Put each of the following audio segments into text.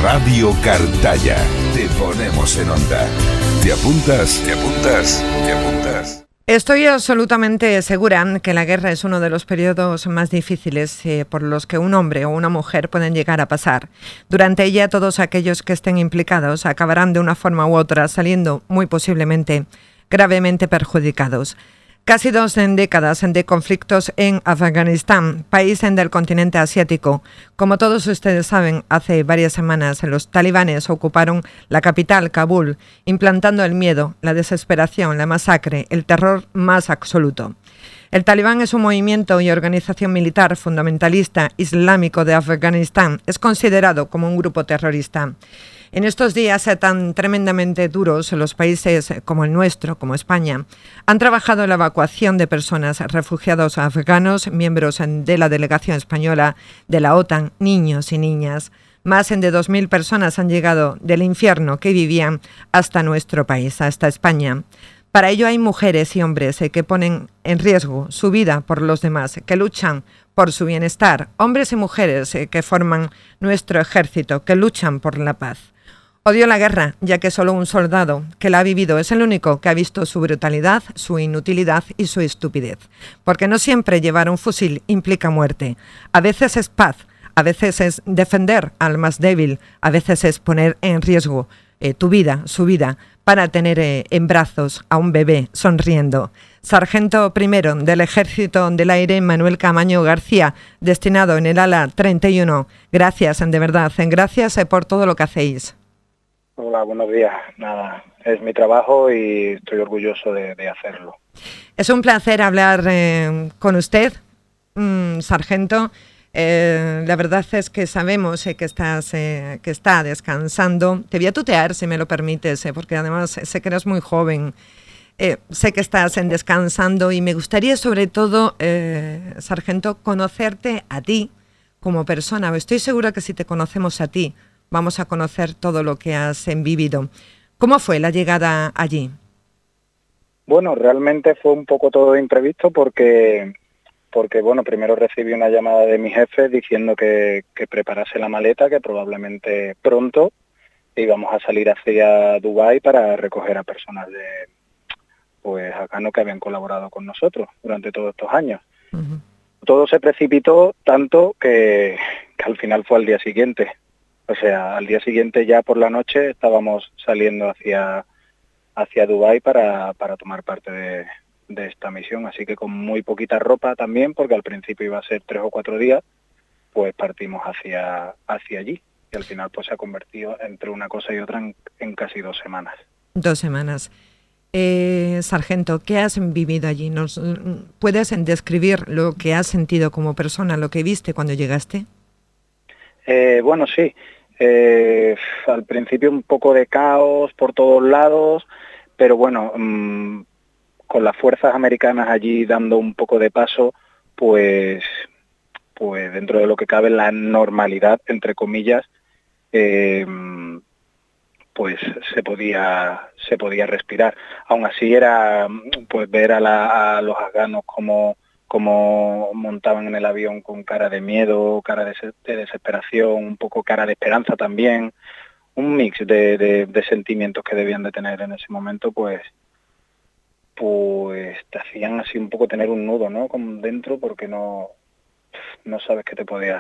Radio Cartaya. Te ponemos en onda. ¿Te apuntas? ¿Te apuntas? ¿Te apuntas? Estoy absolutamente segura que la guerra es uno de los periodos más difíciles por los que un hombre o una mujer pueden llegar a pasar. Durante ella, todos aquellos que estén implicados acabarán de una forma u otra saliendo, muy posiblemente, gravemente perjudicados. Casi 2 décadas de conflictos en Afganistán, país del continente asiático. Como todos ustedes saben, hace varias semanas los talibanes ocuparon la capital, Kabul, implantando el miedo, la desesperación, la masacre, el terror más absoluto. El Talibán es un movimiento y organización militar fundamentalista islámico de Afganistán. Es considerado como un grupo terrorista. En estos días tan tremendamente duros, los países como el nuestro, como España, han trabajado en la evacuación de personas, refugiados afganos, miembros de la delegación española de la OTAN, niños y niñas. Más de 2.000 personas han llegado del infierno que vivían hasta nuestro país, hasta España. Para ello hay mujeres y hombres que ponen en riesgo su vida por los demás, que luchan por su bienestar, hombres y mujeres que forman nuestro ejército, que luchan por la paz. Odio la guerra, ya que solo un soldado que la ha vivido es el único que ha visto su brutalidad, su inutilidad y su estupidez. Porque no siempre llevar un fusil implica muerte. A veces es paz, a veces es defender al más débil, a veces es poner en riesgo tu vida, su vida, para tener en brazos a un bebé sonriendo. Sargento primero del Ejército del Aire, Manuel Camaño García, destinado en el ala 31. Gracias, de verdad, gracias por todo lo que hacéis. Hola, buenos días. Nada, es mi trabajo y estoy orgulloso de hacerlo. Es un placer hablar con usted, sargento. La verdad es que sabemos que está descansando. Te voy a tutear, si me lo permites, porque además sé que eres muy joven. Sé que estás descansando y me gustaría sobre todo, sargento, conocerte a ti como persona. Estoy segura que si te conocemos a ti, vamos a conocer todo lo que has vivido. ¿Cómo fue la llegada allí? Bueno, realmente fue un poco todo imprevisto porque bueno, primero recibí una llamada de mi jefe diciendo que preparase la maleta, que probablemente pronto íbamos a salir hacia Dubái para recoger a personas afganos que habían colaborado con nosotros durante todos estos años. Uh-huh. Todo se precipitó tanto que al final fue al día siguiente. O sea, al día siguiente ya por la noche estábamos saliendo hacia Dubái para tomar parte de esta misión. Así que con muy poquita ropa también, porque al principio iba a ser 3 o 4 días, pues partimos hacia allí. Y al final pues se ha convertido entre una cosa y otra en casi 2 semanas. 2 semanas. Sargento, ¿qué has vivido allí? ¿Puedes describir lo que has sentido como persona, lo que viste cuando llegaste? Bueno, sí. Al principio un poco de caos por todos lados, pero bueno, con las fuerzas americanas allí dando un poco de paso, pues dentro de lo que cabe la normalidad, entre comillas, pues se podía respirar. Aún así era pues ver a los afganos como montaban en el avión con cara de miedo, cara de desesperación, un poco cara de esperanza también, un mix de sentimientos que debían de tener en ese momento, pues te hacían así un poco tener un nudo, ¿no? Como dentro, porque no sabes qué te puede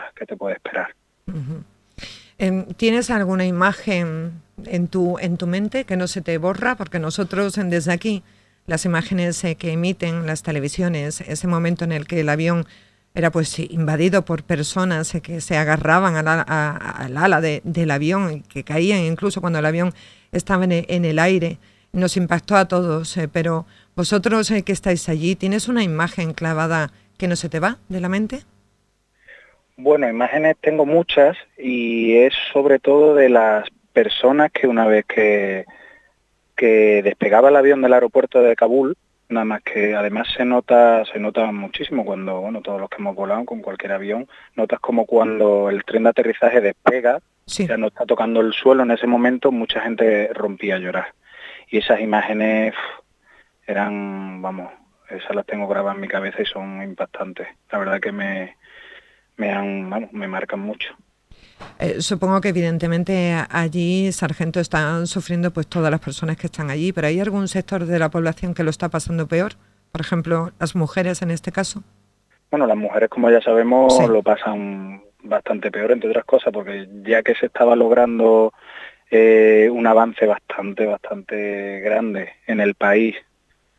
esperar. Uh-huh. ¿Tienes alguna imagen en tu mente que no se te borra? Porque nosotros desde aquí, las imágenes que emiten las televisiones, ese momento en el que el avión era pues invadido por personas que se agarraban al ala del avión y que caían incluso cuando el avión estaba en el aire, nos impactó a todos, pero vosotros que estáis allí, ¿tienes una imagen clavada que no se te va de la mente? Bueno, imágenes tengo muchas y es sobre todo de las personas que una vez que despegaba el avión del aeropuerto de Kabul, nada más que además se nota muchísimo cuando, bueno, todos los que hemos volado con cualquier avión, notas como cuando el tren de aterrizaje despega, sí, ya no está tocando el suelo en ese momento, mucha gente rompía a llorar. Y esas imágenes eran, vamos, esas las tengo grabadas en mi cabeza y son impactantes. La verdad que me marcan mucho. Supongo que evidentemente allí, sargento, están sufriendo pues todas las personas que están allí, pero ¿hay algún sector de la población que lo está pasando peor? Por ejemplo, las mujeres en este caso. Bueno, las mujeres, como ya sabemos, Sí, lo pasan bastante peor, entre otras cosas, porque ya que se estaba logrando un avance bastante grande en el país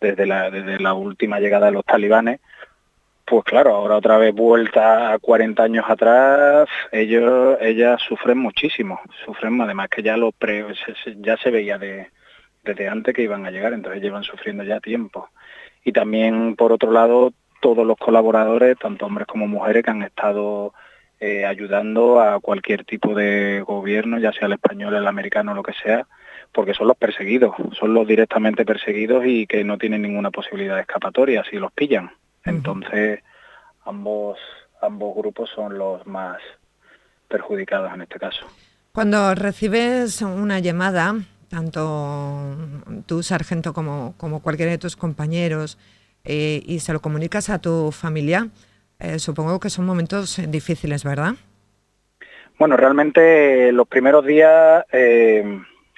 desde la última llegada de los talibanes, pues claro, ahora otra vez vuelta a 40 años atrás, ellas sufren muchísimo, sufren además que ya se veía desde antes que iban a llegar, entonces llevan sufriendo ya tiempo. Y también, por otro lado, todos los colaboradores, tanto hombres como mujeres, que han estado ayudando a cualquier tipo de gobierno, ya sea el español, el americano, lo que sea, porque son los perseguidos, son los directamente perseguidos y que no tienen ninguna posibilidad de escapatoria si los pillan. ujú. Entonces, ambos grupos son los más perjudicados en este caso. Cuando recibes una llamada, tanto tú, sargento, como cualquiera de tus compañeros, y se lo comunicas a tu familia, supongo que son momentos difíciles, ¿verdad? Bueno, realmente los primeros días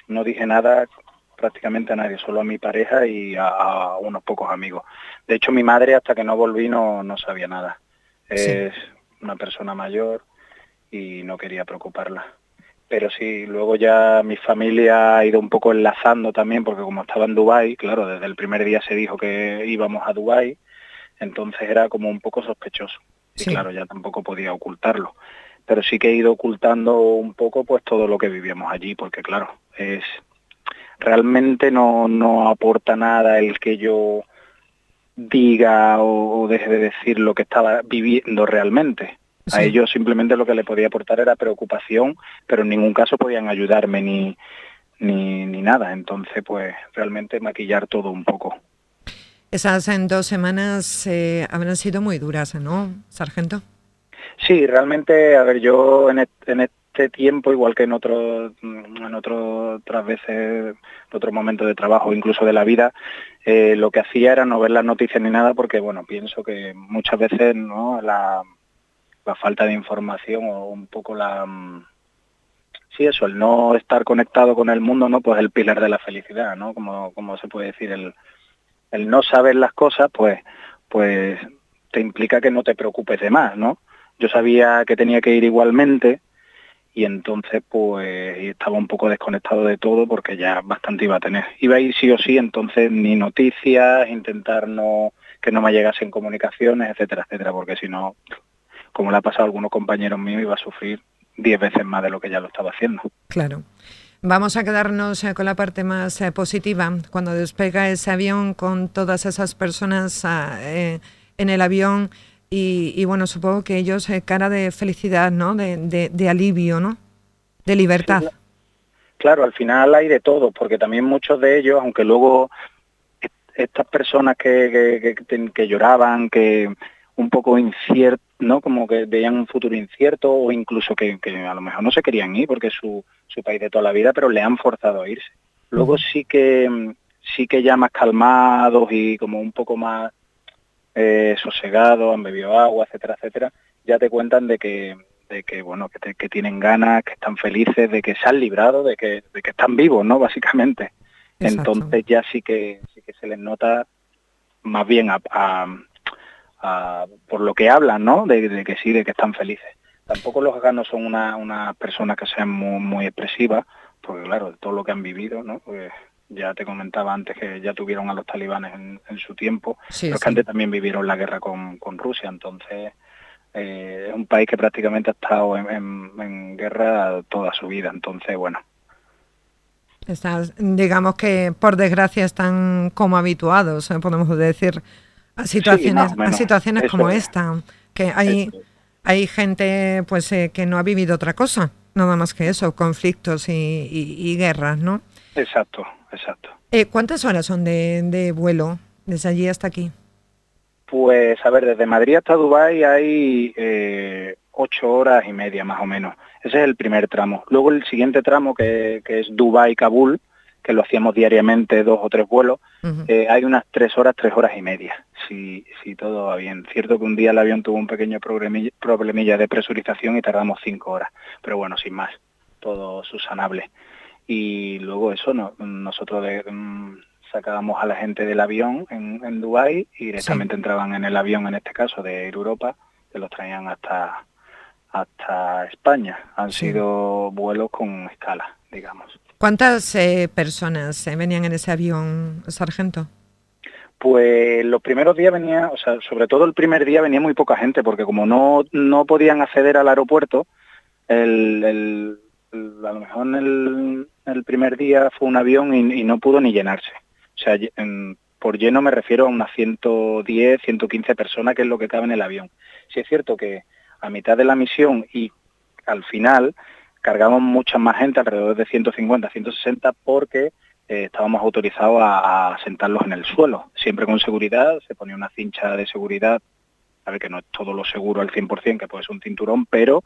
no dije nada prácticamente a nadie, solo a mi pareja y a unos pocos amigos. De hecho, mi madre, hasta que no volví, no sabía nada. Sí, Es una persona mayor y no quería preocuparla. Pero sí, luego ya mi familia ha ido un poco enlazando también, porque como estaba en Dubái, claro, desde el primer día se dijo que íbamos a Dubái, entonces era como un poco sospechoso. Y sí. claro, ya tampoco podía ocultarlo. Pero sí que he ido ocultando un poco pues todo lo que vivíamos allí, porque claro, realmente no aporta nada el que yo diga o deje de decir lo que estaba viviendo realmente. A Sí. ellos simplemente lo que le podía aportar era preocupación, pero en ningún caso podían ayudarme ni nada. Entonces, pues realmente maquillar todo un poco. Esas en 2 semanas habrán sido muy duras, ¿no, sargento? Sí, realmente, a ver, yo en este tiempo, igual que otras veces, en otros momentos de trabajo, incluso de la vida, lo que hacía era no ver las noticias ni nada, porque bueno, pienso que muchas veces no la falta de información o un poco sí, eso, el no estar conectado con el mundo, ¿no? Pues el pilar de la felicidad, ¿no? Como se puede decir, el no saber las cosas, pues te implica que no te preocupes de más, ¿no? Yo sabía que tenía que ir igualmente y entonces pues estaba un poco desconectado de todo porque ya bastante iba a tener. Iba a ir sí o sí, entonces ni noticias, intentar que no me llegasen comunicaciones, etcétera, etcétera, porque si no, como le ha pasado a algunos compañeros míos, iba a sufrir 10 veces más de lo que ya lo estaba haciendo. Claro. Vamos a quedarnos con la parte más positiva. Cuando despega ese avión con todas esas personas en el avión y bueno, supongo que ellos cara de felicidad, ¿no? De alivio, ¿no? De Sí, libertad. claro, al final hay de todo, porque también muchos de ellos, aunque luego estas personas que lloraban, que un poco incierto, ¿no? Como que veían un futuro incierto o incluso que a lo mejor no se querían ir porque es su país de toda la vida, pero le han forzado a irse. Luego Ujú. sí que ya más calmados y como un poco más sosegados, han bebido agua, etcétera, etcétera, ya te cuentan de que bueno, que tienen ganas, que están felices, de que se han librado, de que están vivos, ¿no? Básicamente. Exacto. Entonces ya sí que se les nota más bien por lo que hablan, ¿no? De que sí, de que están felices. Tampoco los afganos son una personas que sean muy expresivas, porque claro, de todo lo que han vivido, ¿no? Pues ya te comentaba antes que ya tuvieron a los talibanes en su tiempo, Sí, pero es que sí. antes también vivieron la guerra con Rusia, entonces es un país que prácticamente ha estado en guerra toda su vida, entonces bueno. Digamos que por desgracia están como habituados, podemos decir, Sí, más o a menos, situaciones eso como es, esta, que eso es. hay gente pues que no ha vivido otra cosa, nada más que eso, conflictos y guerras, ¿no? Exacto, exacto. ¿Cuántas horas son de vuelo desde allí hasta aquí? Pues a ver, desde Madrid hasta Dubái hay 8 horas y media más o menos. Ese es el primer tramo. Luego el siguiente tramo, que es Dubái-Kabul, que lo hacíamos diariamente, 2 o 3 vuelos, Ujú. hay unas 3 y media, si todo va bien. Cierto que un día el avión tuvo un pequeño problemilla de presurización y tardamos 5 horas, pero bueno, sin más, todo subsanable. Y luego eso, nosotros sacábamos a la gente del avión en Dubái y Sí. directamente entraban en el avión, en este caso de Air Europa, que los traían hasta España. Han Sí. sido vuelos con escala, digamos. ¿Cuántas personas venían en ese avión, sargento? Pues los primeros días venía, o sea, sobre todo el primer día venía muy poca gente, porque como no podían acceder al aeropuerto, a lo mejor el primer día fue un avión y no pudo ni llenarse. O sea, por lleno me refiero a unas 110, 115 personas, que es lo que cabe en el avión. Sí es cierto que a mitad de la misión y al final cargamos mucha más gente, alrededor de 150, 160, porque estábamos autorizados a sentarlos en el suelo, siempre con seguridad. Se ponía una cincha de seguridad, a ver, que no es todo lo seguro al 100%, que puede ser un cinturón, pero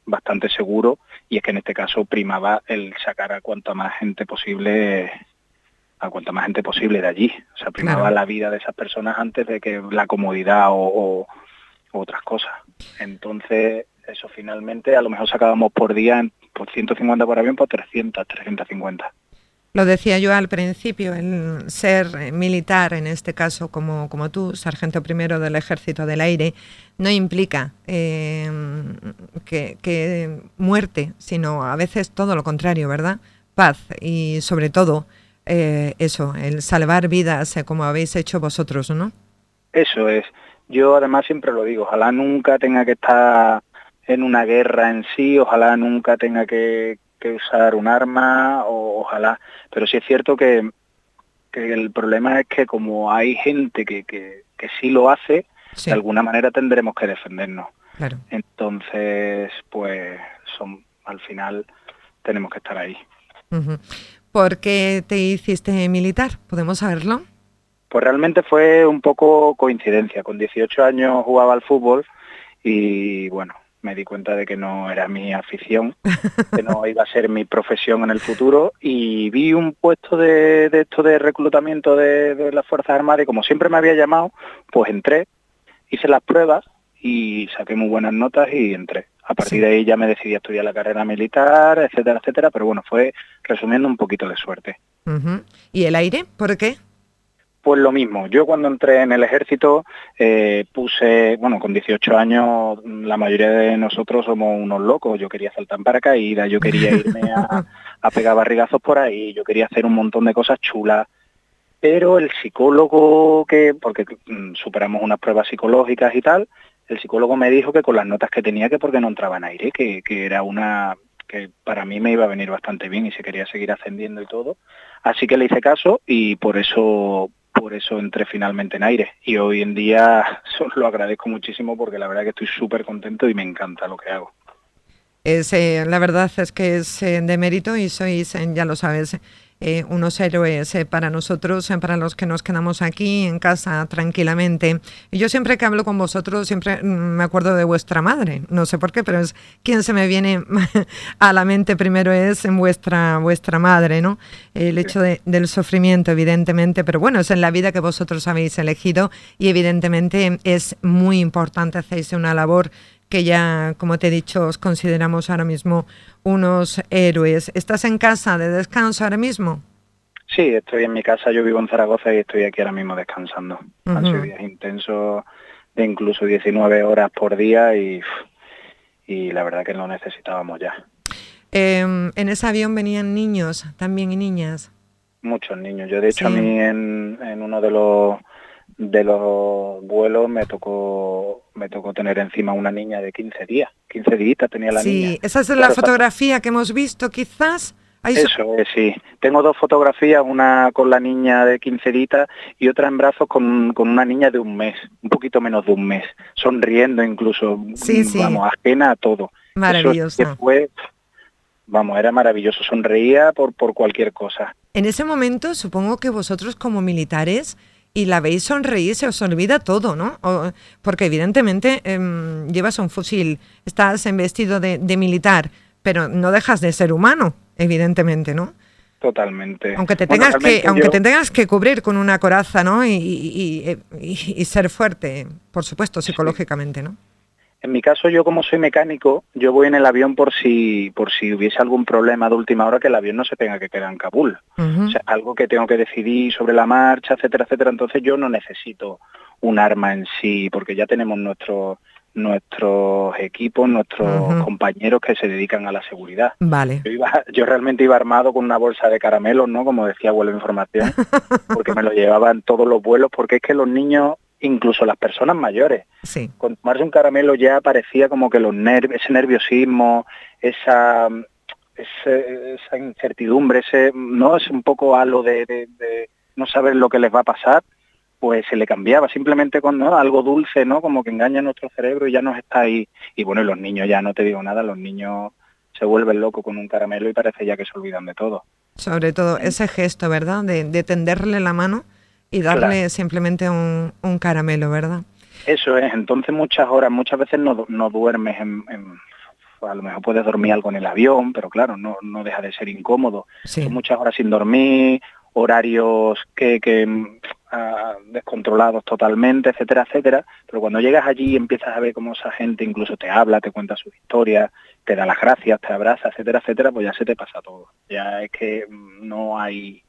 bastante seguro, y es que en este caso primaba el sacar a cuanta más gente posible de allí. O sea, primaba Claro. la vida de esas personas antes de que la comodidad o otras cosas. Entonces, eso finalmente, a lo mejor sacábamos por día, por 150 por avión, por 300, 350. Lo decía yo al principio, el ser militar, en este caso como tú, sargento primero del Ejército del Aire, no implica que muerte, sino a veces todo lo contrario, ¿verdad? Paz y sobre todo eso, el salvar vidas como habéis hecho vosotros, ¿no? Eso es. Yo además siempre lo digo, ojalá nunca tenga que estar en una guerra en sí, ojalá nunca tenga que usar un arma, ojalá, pero sí es cierto que el problema es que como hay gente que sí lo hace, Sí, de alguna manera tendremos que defendernos. claro. Entonces, pues al final tenemos que estar ahí. Uh-huh. ¿Por qué te hiciste militar? ¿Podemos saberlo? Pues realmente fue un poco coincidencia. Con 18 años jugaba al fútbol y bueno, me di cuenta de que no era mi afición, que no iba a ser mi profesión en el futuro, y vi un puesto de esto de reclutamiento de las Fuerzas Armadas, y como siempre me había llamado, pues entré, hice las pruebas y saqué muy buenas notas y entré. A partir Sí. de ahí ya me decidí a estudiar la carrera militar, etcétera, etcétera, pero bueno, fue resumiendo un poquito de suerte. Uh-huh. ¿Y el aire? ¿Por qué? Pues lo mismo, yo cuando entré en el ejército con 18 años la mayoría de nosotros somos unos locos. Yo quería saltar en paracaídas, yo quería irme a pegar barrigazos por ahí, yo quería hacer un montón de cosas chulas, pero el psicólogo, porque superamos unas pruebas psicológicas y tal, el psicólogo me dijo que con las notas que tenía, que porque no entraba en aire, que era que para mí me iba a venir bastante bien y se quería seguir ascendiendo y todo. Así que le hice caso y por eso entré finalmente en aire. Y hoy en día lo agradezco muchísimo, porque la verdad que estoy súper contento y me encanta lo que hago. La verdad es que es de mérito y sois, ya lo sabes, unos héroes para nosotros, para los que nos quedamos aquí en casa tranquilamente. Y yo siempre que hablo con vosotros, siempre me acuerdo de vuestra madre. No sé por qué, pero es quien se me viene a la mente primero es en vuestra madre, ¿no? El hecho del sufrimiento, evidentemente, pero bueno, es en la vida que vosotros habéis elegido y evidentemente es muy importante, hacéis una labor que ya, como te he dicho, os consideramos ahora mismo unos héroes. ¿Estás en casa de descanso ahora mismo? Sí, estoy en mi casa, yo vivo en Zaragoza y estoy aquí ahora mismo descansando. Han sido Uh-huh. días intensos de incluso 19 horas por día y la verdad que lo necesitábamos ya. En ese avión venían niños también y niñas. Muchos niños. Yo de hecho a Sí. mí en uno de los vuelos me tocó tener encima una niña de 15 días. 15 días tenía la niña. Sí, esa es la Claro, fotografía que hemos visto, quizás. Ahí eso es, sí. Tengo 2 fotografías, una con la niña de 15 días y otra en brazos con una niña de un mes, un poquito menos de un mes, sonriendo incluso, sí, sí, vamos, ajena a todo. Eso es que maravillosa. fue, vamos, era maravilloso, sonreía por cualquier cosa. En ese momento supongo que vosotros como militares y la veis sonreír, se os olvida todo, ¿no? Porque evidentemente llevas un fusil, estás en vestido de militar, pero no dejas de ser humano, evidentemente, ¿no? Totalmente. Aunque te Bueno, tengas que, realmente aunque yo, te tengas que cubrir con una coraza, ¿no? Y ser fuerte, por supuesto, sí. psicológicamente, ¿no? En mi caso, yo como soy mecánico, yo voy en el avión por si hubiese algún problema de última hora, que el avión no se tenga que quedar en Kabul. O Ujú, sea, algo que tengo que decidir sobre la marcha, etcétera, etcétera. Entonces yo no necesito un arma en sí, porque ya tenemos nuestros equipos, nuestros ujú. compañeros que se dedican a la seguridad. Vale. Yo realmente iba armado con una bolsa de caramelos, ¿no? Como decía Vuelo de Información, porque me lo llevaba en todos los vuelos, porque es que los niños, incluso las personas mayores, Sí, con tomarse un caramelo ya parecía como que ese nerviosismo, esa incertidumbre, no es un poco halo de no saber lo que les va a pasar, pues se le cambiaba simplemente con, ¿no?, algo dulce, ¿no? Como que engaña a nuestro cerebro y ya nos está ahí. Y bueno, y los niños ya no te digo nada, los niños se vuelven locos con un caramelo y parece ya que se olvidan de todo. sobre todo ese gesto, ¿verdad? De tenderle la mano y Claro. darle simplemente un caramelo, ¿verdad? Eso es, entonces muchas horas, muchas veces no duermes a lo mejor puedes dormir algo en el avión, pero claro, no deja de ser incómodo. Son Sí. muchas horas sin dormir, horarios descontrolados totalmente, etcétera, etcétera. Pero cuando llegas allí empiezas a ver cómo esa gente incluso te habla, te cuenta sus historias, te da las gracias, te abraza, etcétera, etcétera, pues ya se te pasa todo. Ya es que no hay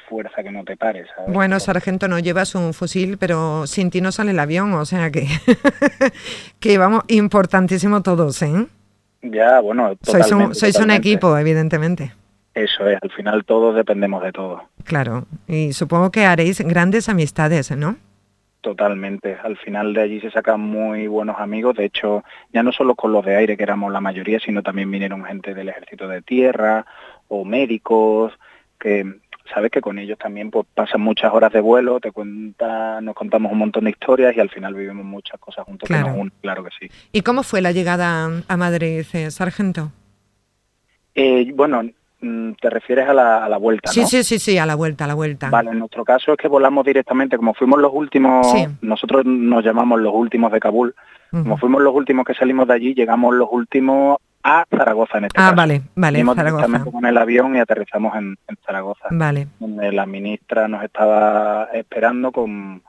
fuerza que no te pare, ¿sabes? Bueno, sargento, no llevas un fusil, pero sin ti no sale el avión, o sea que, que vamos, importantísimo todos, ¿eh? Ya, bueno, totalmente, Sois un totalmente. equipo, evidentemente. Eso es, al final todos dependemos de todo. Claro, y supongo que haréis grandes amistades, ¿no? Totalmente. Al final de allí se sacan muy buenos amigos. De hecho, ya no solo con los de aire, que éramos la mayoría, sino también vinieron gente del ejército de tierra o médicos, que sabes que con ellos también pues pasan muchas horas de vuelo, nos contamos un montón de historias y al final vivimos muchas cosas juntos que nos Claro. unen, claro que sí. ¿Y cómo fue la llegada a Madrid, sargento? Bueno, te refieres a la vuelta, Sí, ¿no? sí, sí, sí, a la vuelta, a la vuelta. Vale, en nuestro caso es que volamos directamente, como fuimos los Sí. últimos, nosotros nos llamamos los últimos de Kabul, como Ujú. fuimos los últimos que salimos de allí, llegamos los últimos a Zaragoza en este Ah, caso. vale, vale, Venimos Zaragoza. directamente con el avión y aterrizamos en Zaragoza, Vale. donde la ministra nos estaba esperando con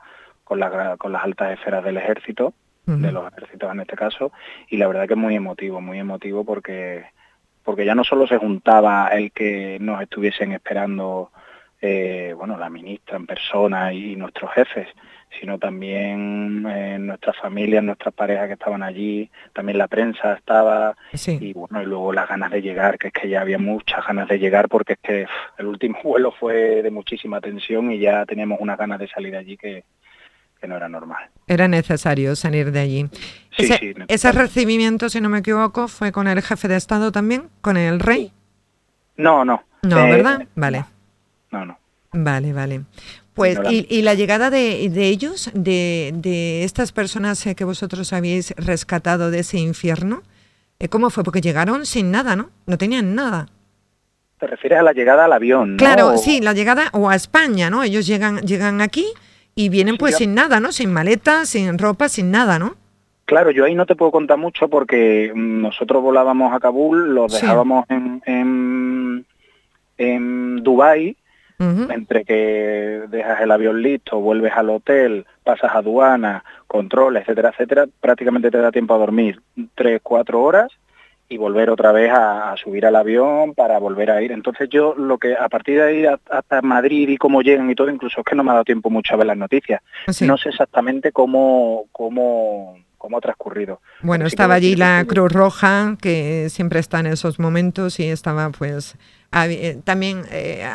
las altas esferas del ejército, de Ujú. los ejércitos en este caso, y la verdad que es muy emotivo porque ya no solo se juntaba el que nos estuviesen esperando la ministra en persona y nuestros jefes, sino también nuestras familias, nuestras parejas que estaban allí, también la prensa estaba, Sí. y bueno, y luego las ganas de llegar, que es que ya había muchas ganas de llegar, porque es que el último vuelo fue de muchísima tensión y ya teníamos unas ganas de salir de allí que no era normal. Era necesario salir de allí. Sí, Ese, sí, ese totalmente. recibimiento, si no me equivoco, fue con el jefe de Estado también, con el rey. No, no, No, ¿verdad? Vale, no. vale, vale. Pues, Vino la y la llegada de ellos, de estas personas que vosotros habéis rescatado de ese infierno, ¿cómo fue? Porque llegaron sin nada, ¿no? No tenían nada. ¿Te refieres a la llegada al avión, no? Claro, sí, la llegada o a España, ¿no? Ellos llegan aquí y vienen Sí, pues sin nada, ¿no? Sin maletas, sin ropa, sin nada, ¿no? claro, yo ahí no te puedo contar mucho porque nosotros volábamos a Kabul, los Sí. dejábamos en Dubái, Ujú. entre que dejas el avión listo, vuelves al hotel, pasas aduana, controles, etcétera, etcétera, prácticamente te da tiempo a dormir 3, 4 horas y volver otra vez a subir al avión para volver a ir. Entonces yo lo que a partir de ahí hasta Madrid y cómo llegan y todo, incluso es que no me ha dado tiempo mucho a ver las noticias. Sí. No sé exactamente cómo ha transcurrido. Lo Bueno, que sí que estaba allí decir es la que Cruz Roja, que siempre está en esos momentos, y estaba pues... también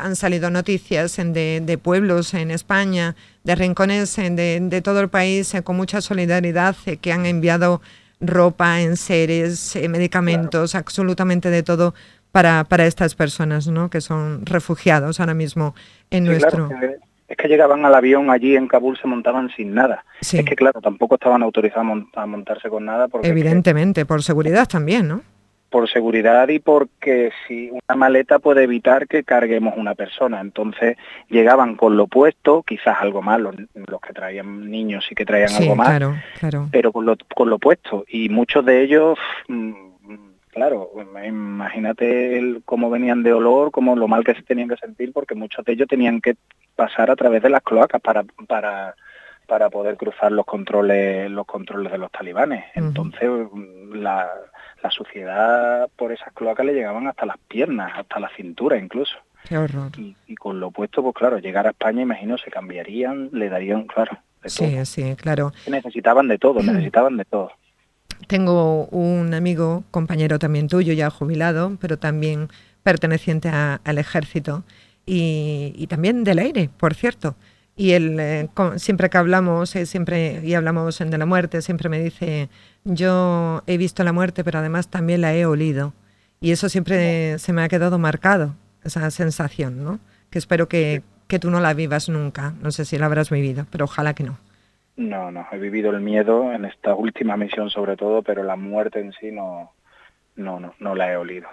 han salido noticias de pueblos en España, de rincones de todo el país, con mucha solidaridad, que han enviado ropa, enseres, claro, medicamentos, absolutamente de todo para estas personas, ¿no? Que son refugiados ahora mismo en sí, claro, nuestro... es que llegaban al avión allí en Kabul, se montaban sin nada. Es Sí, que claro, tampoco estaban autorizados a montarse con nada porque es que evidentemente, por seguridad también, ¿no? por seguridad y porque si una maleta puede evitar que carguemos una persona. Entonces llegaban con lo puesto, quizás algo más, los que traían niños sí que traían algo Sí, más, claro, claro. pero con lo puesto. Y muchos de ellos, claro, imagínate cómo venían de olor, cómo lo mal que se tenían que sentir, porque muchos de ellos tenían que pasar a través de las cloacas para poder cruzar los controles de los talibanes. Entonces la suciedad por esas cloacas le llegaban hasta las piernas, hasta la cintura incluso. Qué horror. Y con lo opuesto, pues claro, llegar a España, imagino, se cambiarían, le darían, claro, de todo. Sí, sí, claro. Necesitaban de todo, necesitaban de todo. Tengo un amigo, compañero también tuyo, ya jubilado, pero también perteneciente al ejército y también del aire, por cierto. Y él, siempre que hablamos, y hablamos de la muerte, siempre me dice, yo he visto la muerte, pero además también la he olido. Y eso siempre se me ha quedado marcado, esa sensación, ¿no? Que espero que tú no la vivas nunca. No sé si la habrás vivido, pero ojalá que no. No, he vivido el miedo en esta última misión sobre todo, pero la muerte en sí no la he olido.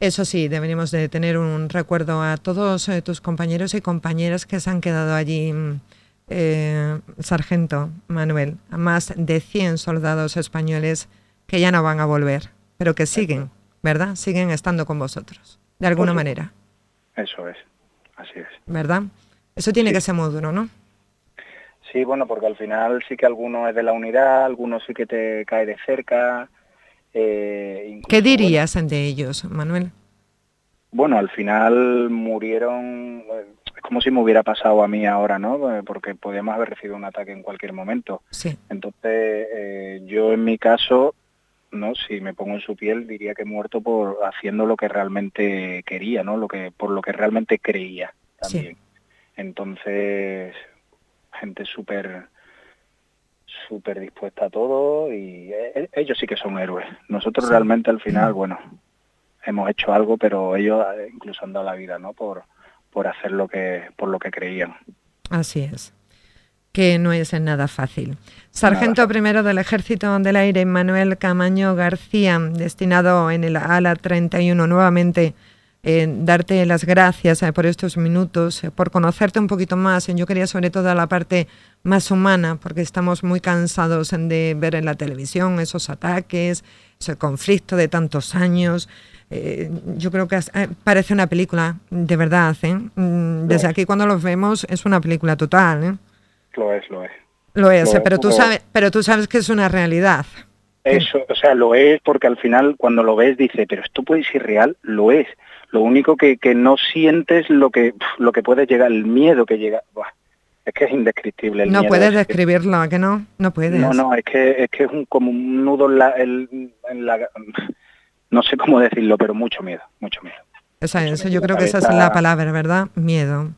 Eso sí, deberíamos de tener un recuerdo a todos tus compañeros y compañeras que se han quedado allí, Sargento Manuel, a más de 100 soldados españoles que ya no van a volver, pero que siguen, ¿verdad? Siguen estando con vosotros, de alguna manera. Eso es, así es. ¿Verdad? Eso tiene que ser muy duro, ¿no? Sí, bueno, porque al final sí que alguno es de la unidad, algunos sí que te cae de cerca. ¿Qué dirías de ellos, Manuel? Bueno, al final murieron, es como si me hubiera pasado a mí ahora, ¿no? Porque podíamos haber recibido un ataque en cualquier momento. Sí. Entonces, yo en mi caso, no, si me pongo en su piel, diría que he muerto por haciendo lo que realmente quería, ¿no? Por lo que realmente creía también. Sí. Entonces, gente súper dispuesta a todo y ellos sí que son héroes. Nosotros realmente al final, bueno, hemos hecho algo, pero ellos incluso han dado la vida, ¿no? Por hacer por lo que creían. Así es. Que no es nada fácil. Sargento primero del Ejército del Aire, Manuel Camaño García, destinado en el ala 31 nuevamente. Darte las gracias por estos minutos, por conocerte un poquito más. Yo quería sobre todo la parte más humana, porque estamos muy cansados de ver en la televisión esos ataques, ese conflicto de tantos años. Yo creo que parece una película, de verdad. Desde aquí cuando los vemos es una película total. Lo es. Pero tú sabes que es una realidad. Eso, o sea, lo es porque al final cuando lo ves dice, pero esto puede ser real, lo es. Lo único que no sientes lo que puede llegar, el miedo que llega. Buah, es que es indescriptible el miedo. No puedes describirlo, ¿a que no? No puedes. No, es que es como un nudo en la no sé cómo decirlo, pero mucho miedo. Eso, yo creo que esa es la palabra, ¿verdad? Miedo.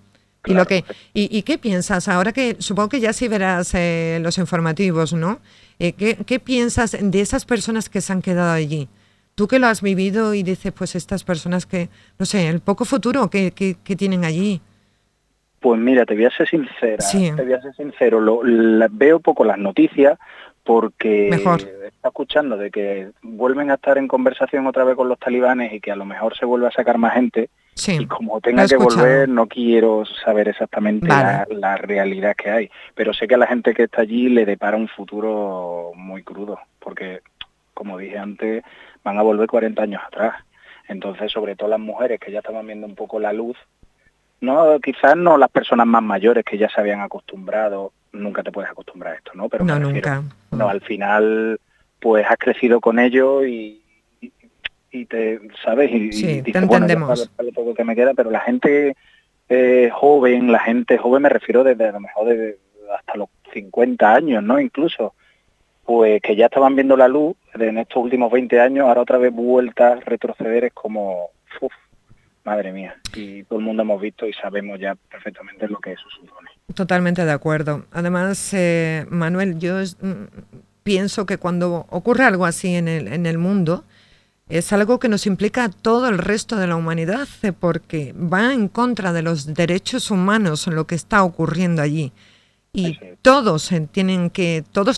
Claro. ¿Y qué piensas ahora que supongo que ya sí verás los informativos, ¿no? ¿Qué piensas de esas personas que se han quedado allí? Tú que lo has vivido y dices, pues estas personas que, no sé, el poco futuro que tienen allí. Pues mira, te voy a ser sincera. Sí. Te voy a ser sincero. Veo poco las noticias porque está escuchando de que vuelven a estar en conversación otra vez con los talibanes y que a lo mejor se vuelve a sacar más gente. Sí, y como tenga que volver, no quiero saber exactamente la realidad que hay. Pero sé que a la gente que está allí le depara un futuro muy crudo, porque, como dije antes, van a volver 40 años atrás. Entonces, sobre todo las mujeres que ya estaban viendo un poco la luz, no, quizás no las personas más mayores que ya se habían acostumbrado, nunca te puedes acostumbrar a esto, ¿no? Pero no, nunca. No, al final, pues has crecido con ello y te, ¿sabes? Y sí, dices, te entendemos. Bueno, poco que me queda, pero la gente joven me refiero desde a lo mejor hasta los 50 años, ¿no? Incluso, pues que ya estaban viendo la luz en estos últimos 20 años, ahora otra vez vuelta a retroceder, es como, madre mía. Y todo el mundo hemos visto y sabemos ya perfectamente lo que eso supone. Totalmente de acuerdo. Además, Manuel, yo pienso que cuando ocurre algo así en el mundo, es algo que nos implica a todo el resto de la humanidad, porque va en contra de los derechos humanos lo que está ocurriendo allí. Y todos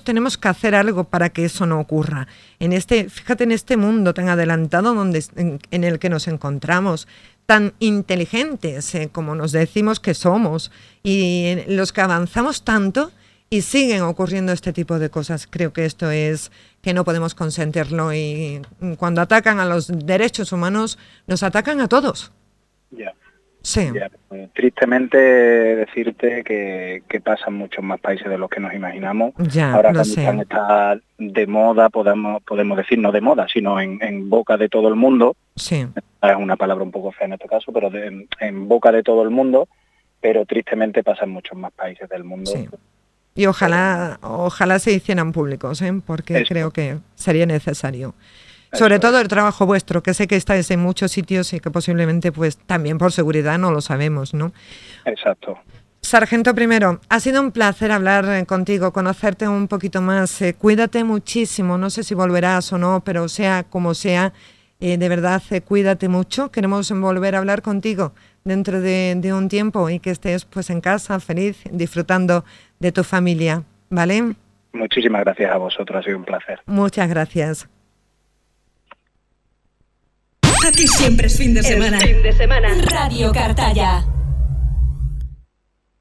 tenemos que hacer algo para que eso no ocurra. Fíjate, en este mundo tan adelantado en el que nos encontramos, tan inteligentes como nos decimos que somos, y en los que avanzamos tanto, y siguen ocurriendo este tipo de cosas. Creo que esto es que no podemos consentirlo, y cuando atacan a los derechos humanos, nos atacan a todos. Ya. Sí. Ya. Tristemente decirte que pasan muchos más países de los que nos imaginamos. Ya, ahora lo sé. Afganistán está de moda, podemos decir, no de moda, sino en boca de todo el mundo. Sí. Es una palabra un poco fea en este caso, pero en boca de todo el mundo, pero tristemente pasan muchos más países del mundo. Sí. Y ojalá se hicieran públicos, porque Eso. creo que sería necesario. Sobre todo el trabajo vuestro, que sé que estáis en muchos sitios y que posiblemente pues también por seguridad no lo sabemos, ¿no? Exacto. Sargento Primero, ha sido un placer hablar contigo, conocerte un poquito más. Cuídate muchísimo, no sé si volverás o no, pero sea como sea, de verdad, cuídate mucho. Queremos volver a hablar contigo dentro de un tiempo y que estés pues en casa, feliz, disfrutando de tu familia, ¿vale? Muchísimas gracias a vosotros, ha sido un placer. Muchas gracias. Aquí siempre es fin de semana. Fin de semana. Radio Cartaya.